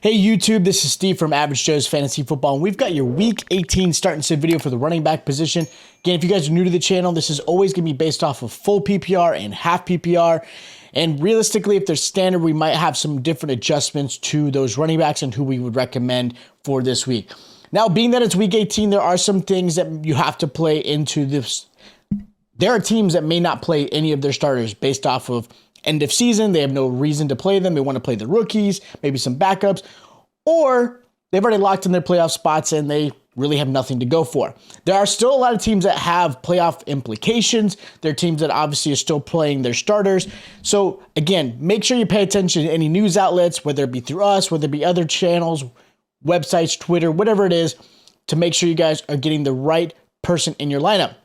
Hey YouTube, this is Steve from Average Joe's Fantasy Football, and we've got your Week 18 start and sit video for the running back position. Again, if you guys are new to the channel, this is always going to be based off of full PPR and half PPR. And realistically, if they're standard, we might have some different adjustments to those running backs and who we would recommend for this week. Now, being that it's Week 18, there are some things that you have to play into this. There are teams that may not play any of their starters based off of end of season. They have no reason to play them. They want to play the rookies, maybe some backups, or they've already locked in their playoff spots and they really have nothing to go for. There are still a lot of teams that have playoff implications. There are teams that obviously are still playing their starters. So again, make sure you pay attention to any news outlets, whether it be through us, whether it be other channels, websites, Twitter, whatever it is, to make sure you guys are getting the right person in your lineup.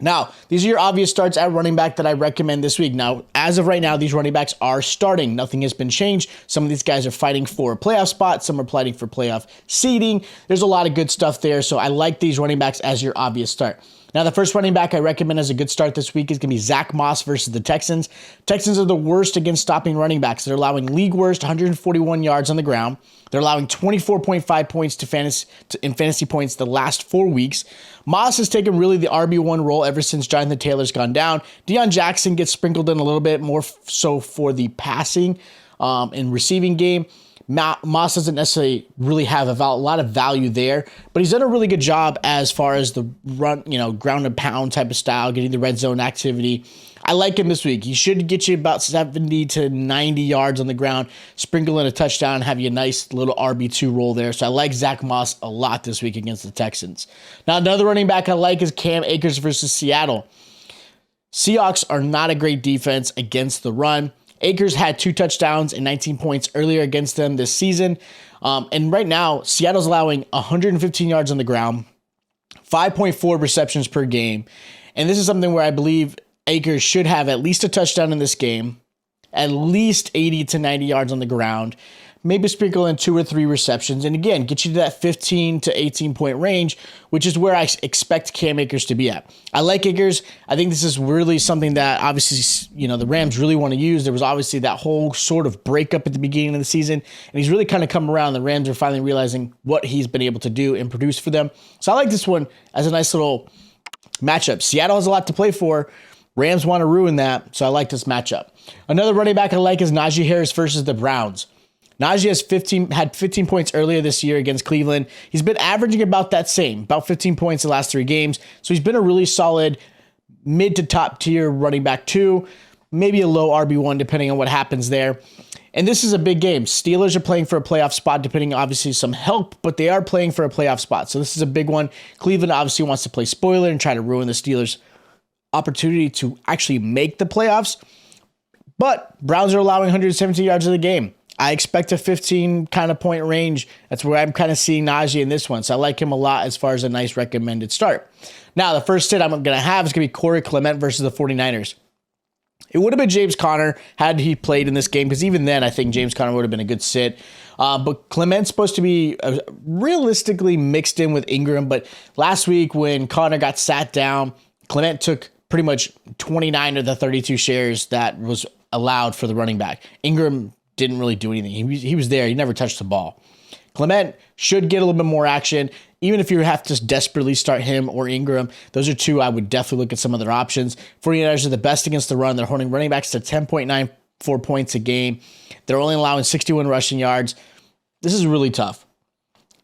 Now, these are your obvious starts at running back that I recommend this week. Now, as of right now, these running backs are starting. Nothing has been changed. Some of these guys are fighting for a playoff spot. Some are fighting for playoff seeding. There's a lot of good stuff there, so I like these running backs as your obvious start. Now, the first running back I recommend as a good start this week is going to be Zach Moss versus the Texans. Texans are the worst against stopping running backs. They're allowing league worst 141 yards on the ground. They're allowing 24.5 points in fantasy points the last 4 weeks. Moss has taken really the RB1 role ever since Jonathan Taylor's gone down. Deion Jackson gets sprinkled in a little bit more so for the passing and receiving game. Moss doesn't necessarily really have a lot of value there, but he's done a really good job as far as the run, ground and pound type of style, getting the red zone activity. I like him this week. He should get you about 70 to 90 yards on the ground, sprinkle in a touchdown, have you a nice little RB2 roll there. So I like Zach Moss a lot this week against the Texans. Now, another running back I like is Cam Akers versus Seattle. Seahawks are not a great defense against the run. Akers had 2 touchdowns and 19 points earlier against them this season. And right now, Seattle's allowing 115 yards on the ground, 5.4 receptions per game. And this is something where I believe Akers should have at least a touchdown in this game, at least 80 to 90 yards on the ground, maybe sprinkle in 2 or 3 receptions, and again, get you to that 15 to 18 point range, which is where I expect Cam Akers to be at. I like Akers. I think this is really something that obviously, the Rams really want to use. There was obviously that whole sort of breakup at the beginning of the season, and he's really kind of come around. The Rams are finally realizing what he's been able to do and produce for them. So I like this one as a nice little matchup. Seattle has a lot to play for. Rams want to ruin that, so I like this matchup. Another running back I like is Najee Harris versus the Browns. Najee had 15 points earlier this year against Cleveland. He's been averaging about that same, about 15 points the last 3 games. So he's been a really solid mid to top tier running back 2, maybe a low RB1 depending on what happens there. And this is a big game. Steelers are playing for a playoff spot, depending obviously some help, but they are playing for a playoff spot. So this is a big one. Cleveland obviously wants to play spoiler and try to ruin the Steelers' opportunity to actually make the playoffs. But Browns are allowing 117 yards of the game. I expect a 15 kind of point range. That's where I'm kind of seeing Najee in this one. So I like him a lot as far as a nice recommended start. Now, the first sit I'm going to have is going to be Corey Clement versus the 49ers. It would have been James Conner had he played in this game, because even then I think James Conner would have been a good sit. But Clement's supposed to be realistically mixed in with Ingram. But last week when Conner got sat down, Clement took pretty much 29 of the 32 shares that was allowed for the running back. Ingram didn't really do anything. He was there. He never touched the ball. Clement should get a little bit more action. Even if you have to desperately start him or Ingram, those are 2 I would definitely look at some other options. 49ers are the best against the run. They're holding running backs to 10.94 points a game. They're only allowing 61 rushing yards. This is really tough.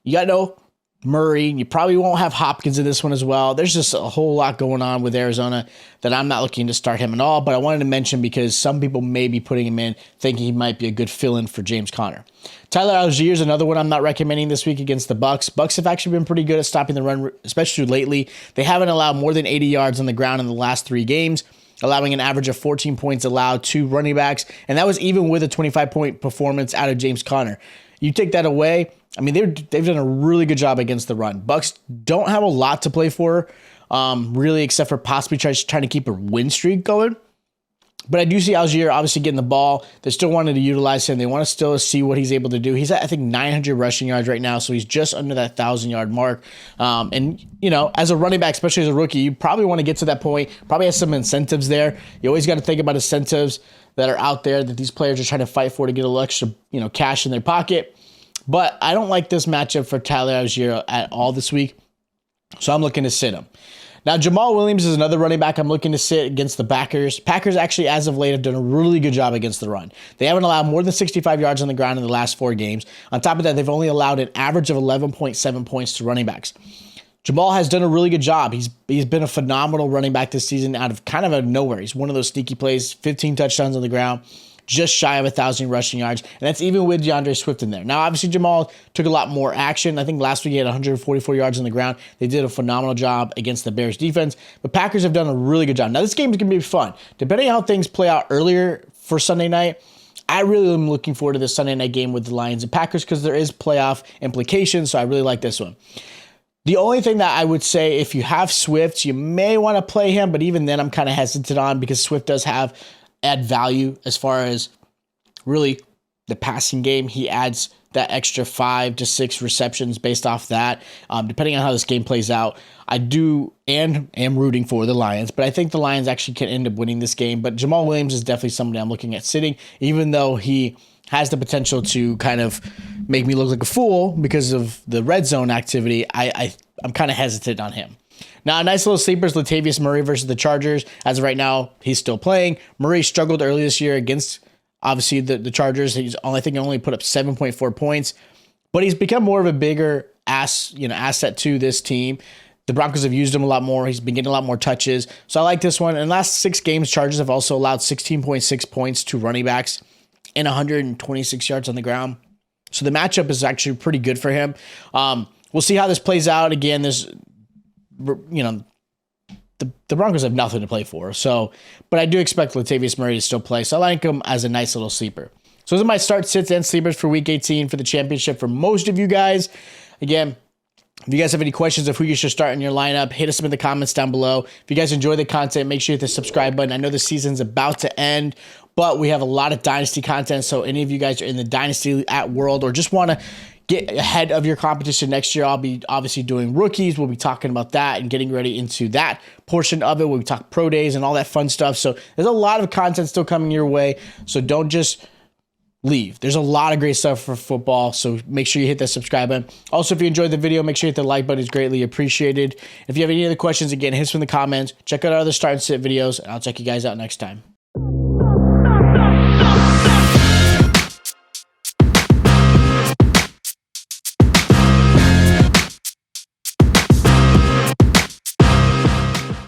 You got to know Murray. You probably won't have Hopkins in this one as well. There's just a whole lot going on with Arizona that I'm not looking to start him at all, but I wanted to mention because some people may be putting him in thinking he might be a good fill-in for James Conner. Tyler Algier is another one I'm not recommending this week against the Bucks. Bucks have actually been pretty good at stopping the run, especially lately. They haven't allowed more than 80 yards on the ground in the last 3 games, allowing an average of 14 points allowed to running backs, and that was even with a 25-point performance out of James Conner. You take that away, I mean, they've done a really good job against the run. Bucks don't have a lot to play for, really, except for possibly trying to keep a win streak going. But I do see Algier obviously getting the ball. They still wanted to utilize him. They want to still see what he's able to do. He's at, I think, 900 rushing yards right now, so he's just under that 1,000-yard mark. And, as a running back, especially as a rookie, you probably want to get to that point. Probably has some incentives there. You always got to think about incentives that are out there that these players are trying to fight for to get a little extra, cash in their pocket. But I don't like this matchup for Tyler Algier at all this week, so I'm looking to sit him. Now, Jamal Williams is another running back I'm looking to sit against the Packers. Packers actually, as of late, have done a really good job against the run. They haven't allowed more than 65 yards on the ground in the last 4 games. On top of that, they've only allowed an average of 11.7 points to running backs. Jamal has done a really good job. He's been a phenomenal running back this season out of nowhere. He's one of those sneaky plays, 15 touchdowns on the ground, just shy of 1,000 rushing yards, and that's even with DeAndre Swift in there. Now, obviously, Jamal took a lot more action. I think last week he had 144 yards on the ground. They did a phenomenal job against the Bears defense, but Packers have done a really good job. Now, this game is going to be fun. Depending on how things play out earlier for Sunday night, I really am looking forward to this Sunday night game with the Lions and Packers because there is playoff implications, so I really like this one. The only thing that I would say, if you have Swift, you may want to play him, but even then I'm kind of hesitant on because Swift does add value as far as really the passing game. He adds that extra 5 to 6 receptions based off that. Depending on how this game plays out, I do and am rooting for the Lions, but I think the Lions actually can end up winning this game. But Jamal Williams is definitely somebody I'm looking at sitting, even though he has the potential to kind of make me look like a fool because of the red zone activity. I'm kind of hesitant on him. Now, a nice little sleeper is Latavius Murray versus the Chargers. As of right now, he's still playing. Murray struggled early this year against, obviously, the Chargers. I think he only put up 7.4 points, but he's become more of a bigger asset to this team. The Broncos have used him a lot more. He's been getting a lot more touches. So I like this one. In the last 6 games, Chargers have also allowed 16.6 points to running backs and 126 yards on the ground. So the matchup is actually pretty good for him. We'll see how this plays out. Again, the Broncos have nothing to play for. So, but I do expect Latavius Murray to still play. So I like him as a nice little sleeper. So those are my start, sits, and sleepers for Week 18 for the championship for most of you guys. Again, if you guys have any questions of who you should start in your lineup, hit us up in the comments down below. If you guys enjoy the content, make sure you hit the subscribe button. I know the season's about to end, but we have a lot of Dynasty content. So any of you guys are in the Dynasty at World or just want to get ahead of your competition next year, I'll be obviously doing rookies. We'll be talking about that and getting ready into that portion of it. We'll talk pro days and all that fun stuff. So there's a lot of content still coming your way. So don't just leave. There's a lot of great stuff for football, so make sure you hit that subscribe button. Also, if you enjoyed the video, make sure you hit the like button. It's greatly appreciated. If you have any other questions, again, hit us in the comments. Check out our other start and sit videos, and I'll check you guys out next time.